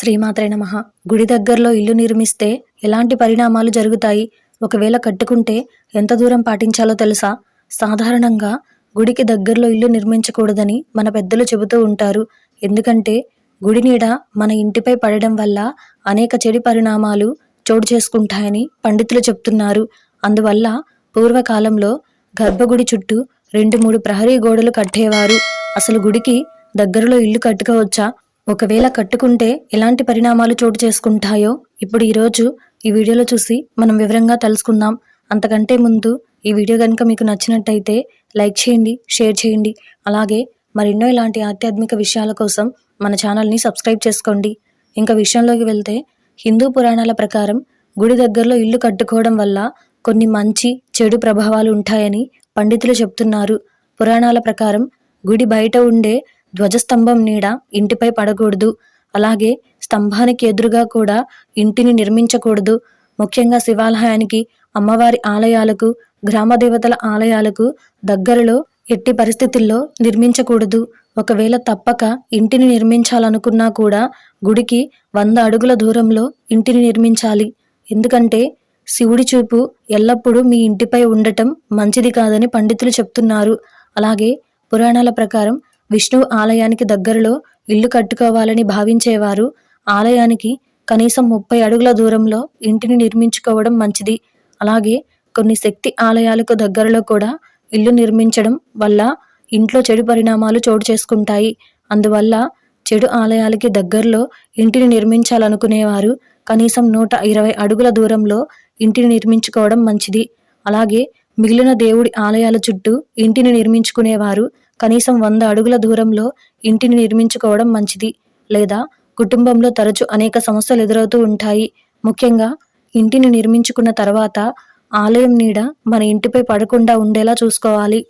శ్రీమాత్రే నమః. గుడి దగ్గరలో ఇల్లు నిర్మిస్తే ఎలాంటి పరిణామాలు జరుగుతాయి? ఒకవేళ కట్టుకుంటే ఎంత దూరం పాటించాలో తెలుసా? సాధారణంగా గుడికి దగ్గరలో ఇల్లు నిర్మించకూడదని మన పెద్దలు చెబుతూ ఉంటారు. ఎందుకంటే గుడి నీడ మన ఇంటిపై పడడం వల్ల అనేక చెడు పరిణామాలు చోటు చేసుకుంటాయని పండితులు చెప్తున్నారు. అందువల్ల పూర్వకాలంలో గర్భగుడి చుట్టూ 2-3 ప్రహరీ గోడలు కట్టేవారు. అసలు గుడికి దగ్గరలో ఇల్లు కట్టుకోవచ్చా? ఒకవేళ కట్టుకుంటే ఎలాంటి పరిణామాలు చోటు చేసుకుంటాయో ఇప్పుడు ఈరోజు ఈ వీడియోలో చూసి మనం వివరంగా తెలుసుకుందాం. అంతకంటే ముందు ఈ వీడియో కనుక మీకు నచ్చినట్టయితే లైక్ చేయండి, షేర్ చేయండి. అలాగే మరెన్నో ఇలాంటి ఆధ్యాత్మిక విషయాల కోసం మన ఛానల్ని సబ్స్క్రైబ్ చేసుకోండి. ఇంకా విషయంలోకి వెళ్తే హిందూ పురాణాల ప్రకారం గుడి దగ్గరలో ఇల్లు కట్టుకోవడం వల్ల కొన్ని మంచి చెడు ప్రభావాలు ఉంటాయని పండితులు చెప్తున్నారు. పురాణాల ప్రకారం గుడి బయట ఉండే ధ్వజస్తంభం నీడ ఇంటిపై పడకూడదు. అలాగే స్తంభానికి ఎదురుగా కూడా ఇంటిని నిర్మించకూడదు. ముఖ్యంగా శివాలయానికి, అమ్మవారి ఆలయాలకు, గ్రామ దేవతల ఆలయాలకు దగ్గరలో ఎట్టి పరిస్థితుల్లో నిర్మించకూడదు. ఒకవేళ తప్పక ఇంటిని నిర్మించాలనుకున్నా కూడా గుడికి 100 అడుగుల దూరంలో ఇంటిని నిర్మించాలి. ఎందుకంటే శివుడి చూపు ఎల్లప్పుడూ మీ ఇంటిపై ఉండటం మంచిది కాదని పండితులు చెప్తున్నారు. అలాగే పురాణాల ప్రకారం విష్ణువు ఆలయానికి దగ్గరలో ఇల్లు కట్టుకోవాలని భావించేవారు ఆలయానికి కనీసం 30 అడుగుల దూరంలో ఇంటిని నిర్మించుకోవడం మంచిది. అలాగే కొన్ని శక్తి ఆలయాలకు దగ్గరలో కూడా ఇల్లు నిర్మించడం వల్ల ఇంట్లో చెడు పరిణామాలు చోటు చేసుకుంటాయి. అందువల్ల చెడు ఆలయాలకి దగ్గరలో ఇంటిని నిర్మించాలనుకునేవారు కనీసం 120 అడుగుల దూరంలో ఇంటిని నిర్మించుకోవడం మంచిది. అలాగే మిగిలిన దేవుడి ఆలయాల చుట్టూ ఇంటిని నిర్మించుకునేవారు కనీసం 100 అడుగుల దూరంలో ఇంటిని నిర్మించుకోవడం మంచిది. లేదా కుటుంబంలో తరచూ అనేక సమస్యలు ఎదురవుతూ ఉంటాయి. ముఖ్యంగా ఇంటిని నిర్మించుకున్న తర్వాత ఆలయం నీడ మన ఇంటిపై పడకుండా ఉండేలా చూసుకోవాలి.